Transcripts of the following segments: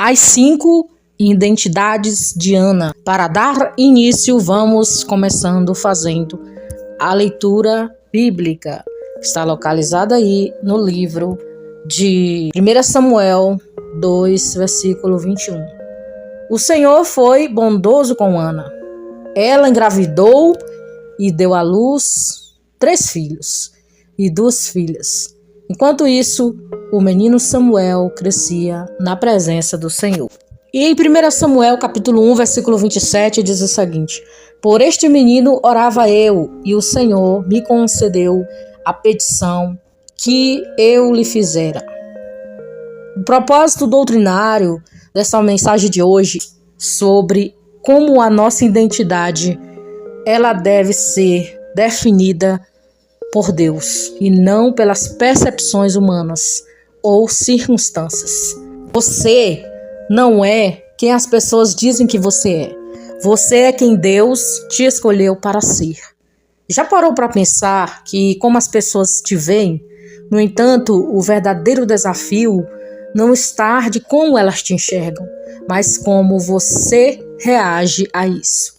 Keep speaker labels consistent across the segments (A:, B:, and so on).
A: As 5 identidades de Ana. Para dar início, vamos começando fazendo a leitura bíblica. Está localizada aí no livro de 1 Samuel 2, versículo 21. O Senhor foi bondoso com Ana. Ela engravidou e deu à luz 3 filhos e 2 filhas. Enquanto isso, o menino Samuel crescia na presença do Senhor. E em 1 Samuel capítulo 1, versículo 27, diz o seguinte: Por este menino orava eu, e o Senhor me concedeu a petição que eu lhe fizera. O propósito doutrinário dessa mensagem de hoje sobre como a nossa identidade ela deve ser definida por Deus e não pelas percepções humanas ou circunstâncias. Você não é quem as pessoas dizem que você é. Você é quem Deus te escolheu para ser. Já parou para pensar que como as pessoas te veem? No entanto, o verdadeiro desafio não está de como elas te enxergam, mas como você reage a isso.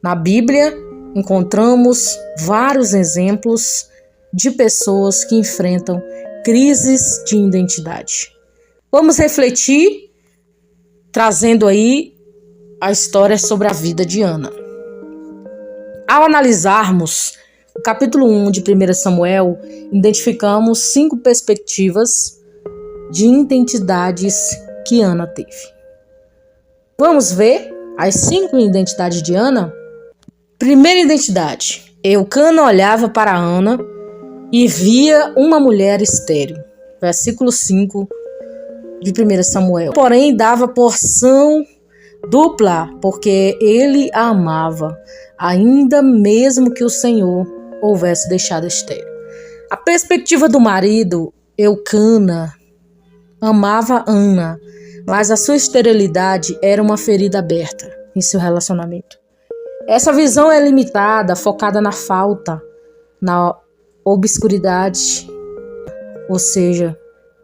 A: Na Bíblia, encontramos vários exemplos de pessoas que enfrentam crises de identidade. Vamos refletir, trazendo aí a história sobre a vida de Ana. Ao analisarmos o capítulo 1 de 1 Samuel, identificamos 5 perspectivas de identidades que Ana teve. Vamos ver as 5 identidades de Ana? Primeira identidade. Eucana olhava para Ana e via uma mulher estéril. Versículo 5 de 1 Samuel. Porém, dava porção dupla, porque ele a amava, ainda mesmo que o Senhor houvesse deixado estéril. A perspectiva do marido, Eucana, amava Ana, mas a sua esterilidade era uma ferida aberta em seu relacionamento. Essa visão é limitada, focada na falta, na obscuridade, ou seja,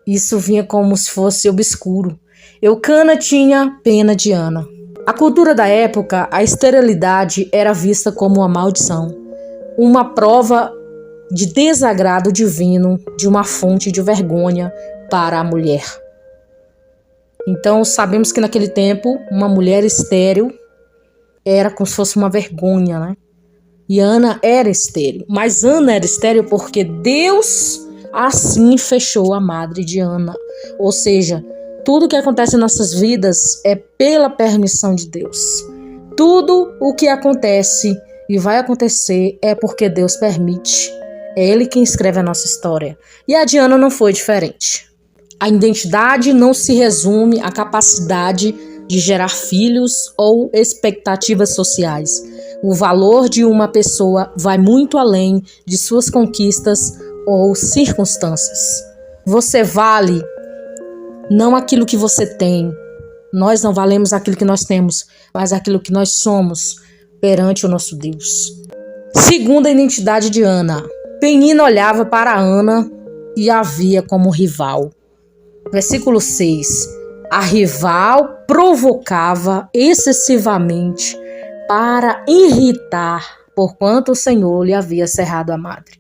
A: isso vinha como se fosse obscuro. Eucana tinha pena de Ana. A cultura da época, a esterilidade era vista como uma maldição, uma prova de desagrado divino, de uma fonte de vergonha para a mulher. Então, sabemos que naquele tempo, uma mulher estéril era como se fosse uma vergonha, né? E Ana era estéril. Mas Ana era estéril porque Deus assim fechou a madre de Ana. Ou seja, tudo que acontece em nossas vidas é pela permissão de Deus. Tudo o que acontece e vai acontecer é porque Deus permite. É Ele quem escreve a nossa história. E a de Ana não foi diferente. A identidade não se resume à capacidade de gerar filhos ou expectativas sociais. O valor de uma pessoa vai muito além de suas conquistas ou circunstâncias. Você vale não aquilo que você tem. Nós não valemos aquilo que nós temos, mas aquilo que nós somos perante o nosso Deus. Segunda identidade de Ana. Penina olhava para Ana e a via como rival. Versículo 6. A rival provocava excessivamente para irritar, porquanto o Senhor lhe havia cerrado a madre.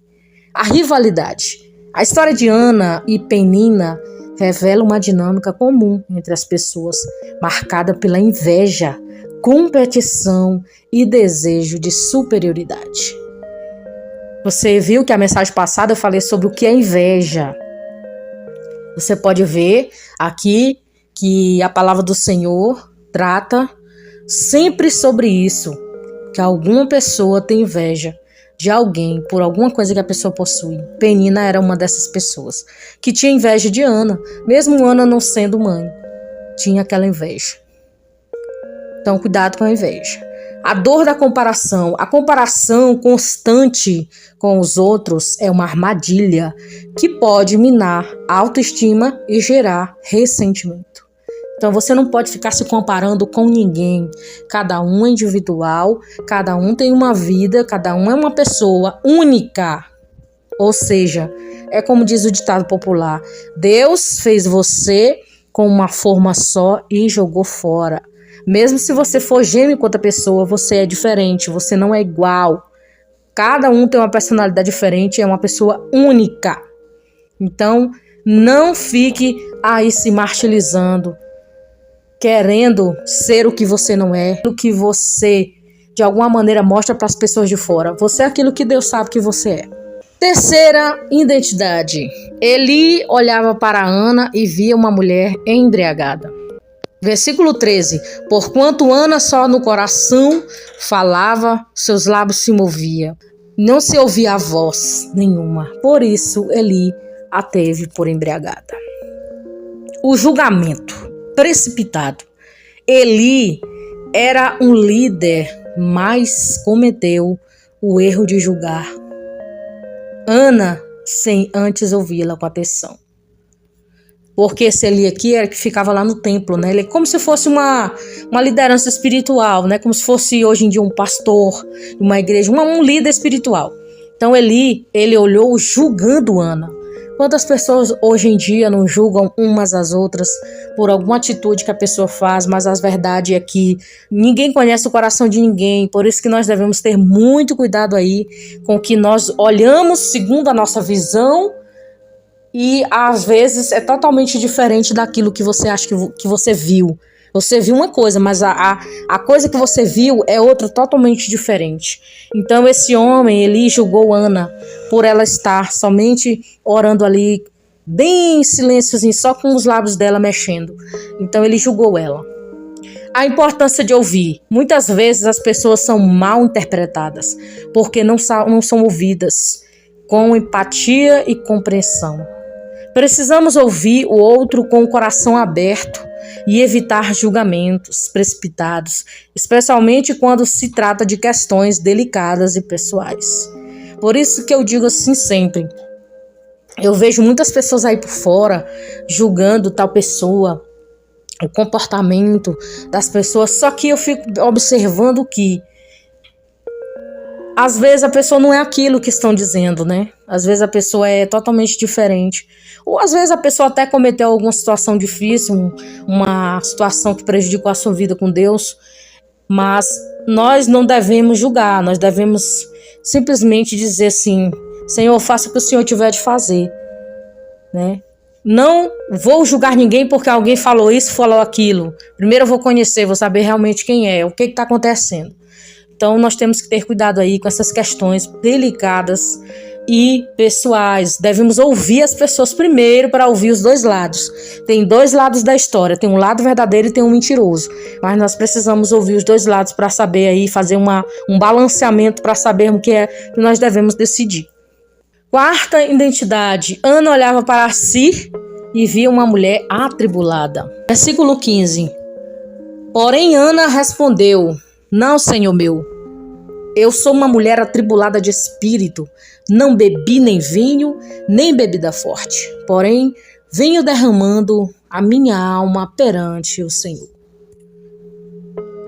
A: A rivalidade. A história de Ana e Penina revela uma dinâmica comum entre as pessoas, marcada pela inveja, competição e desejo de superioridade. Você viu que a mensagem passada eu falei sobre o que é inveja. Você pode ver aqui que a palavra do Senhor trata sempre sobre isso, que alguma pessoa tem inveja de alguém por alguma coisa que a pessoa possui. Penina era uma dessas pessoas que tinha inveja de Ana, mesmo Ana não sendo mãe, tinha aquela inveja. Então, cuidado com a inveja. A dor da comparação. A comparação constante com os outros é uma armadilha que pode minar a autoestima e gerar ressentimento. Então você não pode ficar se comparando com ninguém. Cada um é individual, cada um tem uma vida, cada um é uma pessoa única. Ou seja, é como diz o ditado popular: Deus fez você com uma forma só e jogou fora. Mesmo se você for gêmeo com outra pessoa, você é diferente, você não é igual. Cada um tem uma personalidade diferente, é uma pessoa única. Então, não fique aí se martirizando, querendo ser o que você não é, o que você, de alguma maneira, mostra para as pessoas de fora. Você é aquilo que Deus sabe que você é. Terceira identidade. Eli olhava para Ana e via uma mulher embriagada. Versículo 13. Porquanto Ana só no coração falava, seus lábios se moviam. Não se ouvia a voz nenhuma. Por isso Eli a teve por embriagada. O julgamento precipitado. Eli era um líder, mas cometeu o erro de julgar Ana sem antes ouvi-la com atenção. Porque esse Eli aqui era que ficava lá no templo, né? Ele é como se fosse uma liderança espiritual, né? Como se fosse hoje em dia um pastor, uma igreja, um líder espiritual. Então Eli, ele olhou julgando Ana. Quantas pessoas hoje em dia não julgam umas às outras por alguma atitude que a pessoa faz, mas a verdade é que ninguém conhece o coração de ninguém, por isso que nós devemos ter muito cuidado aí com o que nós olhamos segundo a nossa visão e às vezes é totalmente diferente daquilo que você acha que você viu. Você viu uma coisa, mas a coisa que você viu é outra totalmente diferente. Então esse homem, ele julgou Ana por ela estar somente orando ali, bem em silênciozinho, só com os lábios dela mexendo. Então ele julgou ela. A importância de ouvir. Muitas vezes as pessoas são mal interpretadas, porque não são ouvidas com empatia e compreensão. Precisamos ouvir o outro com o coração aberto e evitar julgamentos precipitados, especialmente quando se trata de questões delicadas e pessoais. Por isso que eu digo assim sempre, eu vejo muitas pessoas aí por fora julgando tal pessoa, o comportamento das pessoas, só que eu fico observando que às vezes a pessoa não é aquilo que estão dizendo, né? Às vezes a pessoa é totalmente diferente. Ou às vezes a pessoa até cometeu alguma situação difícil, uma situação que prejudicou a sua vida com Deus. Mas nós não devemos julgar, nós devemos simplesmente dizer assim, Senhor, faça o que o Senhor tiver de fazer, né? Não vou julgar ninguém porque alguém falou isso, falou aquilo. Primeiro eu vou conhecer, vou saber realmente quem é, o que está acontecendo. Então, nós temos que ter cuidado aí com essas questões delicadas e pessoais. Devemos ouvir as pessoas primeiro para ouvir os dois lados. Tem dois lados da história, tem um lado verdadeiro e tem um mentiroso. Mas nós precisamos ouvir os dois lados para saber aí, fazer um balanceamento para sabermos o que é que nós devemos decidir. Quarta identidade. Ana olhava para si e via uma mulher atribulada. Versículo 15. Porém, Ana respondeu: Não, Senhor meu, eu sou uma mulher atribulada de espírito, não bebi nem vinho, nem bebida forte, porém venho derramando a minha alma perante o Senhor.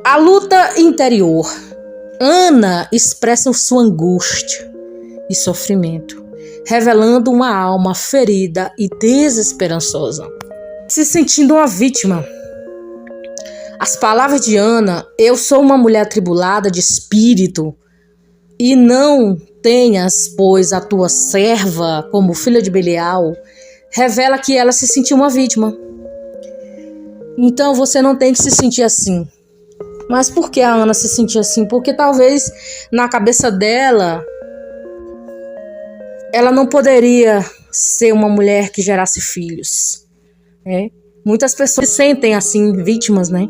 A: A luta interior. Ana expressa sua angústia e sofrimento, revelando uma alma ferida e desesperançosa, se sentindo uma vítima. As palavras de Ana, eu sou uma mulher atribulada de espírito, e não tenhas, pois, a tua serva como filha de Belial, revela que ela se sentiu uma vítima. Então você não tem que se sentir assim. Mas por que a Ana se sentia assim? Porque talvez na cabeça dela, ela não poderia ser uma mulher que gerasse filhos, né? Muitas pessoas se sentem assim, vítimas, né?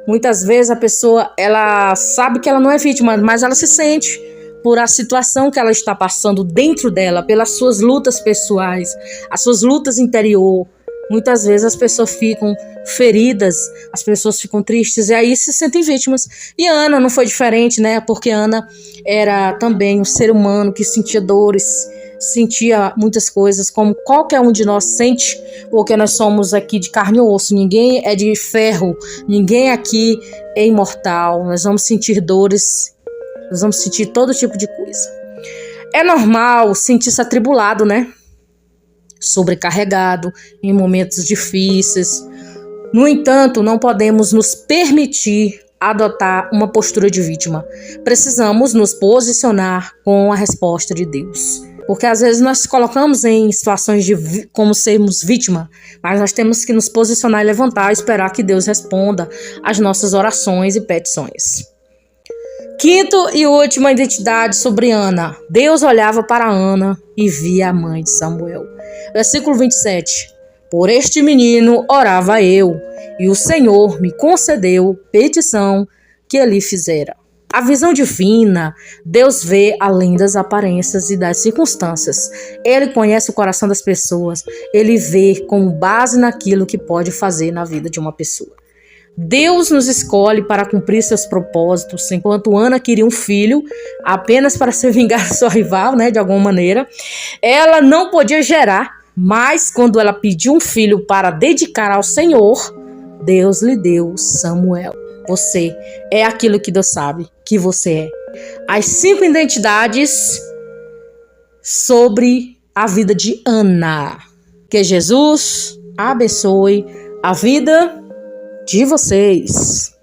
A: Muitas vezes a pessoa, ela sabe que ela não é vítima, mas ela se sente por a situação que ela está passando dentro dela, pelas suas lutas pessoais, as suas lutas interior. Muitas vezes as pessoas ficam feridas, as pessoas ficam tristes e aí se sentem vítimas. E a Ana não foi diferente, né? Porque a Ana era também um ser humano que sentia dores, sentia muitas coisas, como qualquer um de nós sente, porque nós somos aqui de carne e osso, ninguém é de ferro, ninguém aqui é imortal, nós vamos sentir dores, nós vamos sentir todo tipo de coisa. É normal sentir-se atribulado, né? Sobrecarregado em momentos difíceis, No entanto, não podemos nos permitir adotar uma postura de vítima. Precisamos nos posicionar com a resposta de Deus. Porque às vezes nós nos colocamos em situações de como sermos vítima, mas nós temos que nos posicionar e levantar e esperar que Deus responda às nossas orações e petições. Quinto e última identidade sobre Ana. Deus olhava para Ana e via a mãe de Samuel. Versículo 27. Por este menino orava eu, e o Senhor me concedeu petição que ele fizera. A visão divina, Deus vê além das aparências e das circunstâncias. Ele conhece o coração das pessoas, ele vê com base naquilo que pode fazer na vida de uma pessoa. Deus nos escolhe para cumprir seus propósitos. Enquanto Ana queria um filho, apenas para se vingar de sua rival, de alguma maneira, ela não podia gerar, mas quando ela pediu um filho para dedicar ao Senhor, Deus lhe deu Samuel. Você é aquilo que Deus sabe que você é. As 5 identidades sobre a vida de Ana. Que Jesus abençoe a vida de vocês.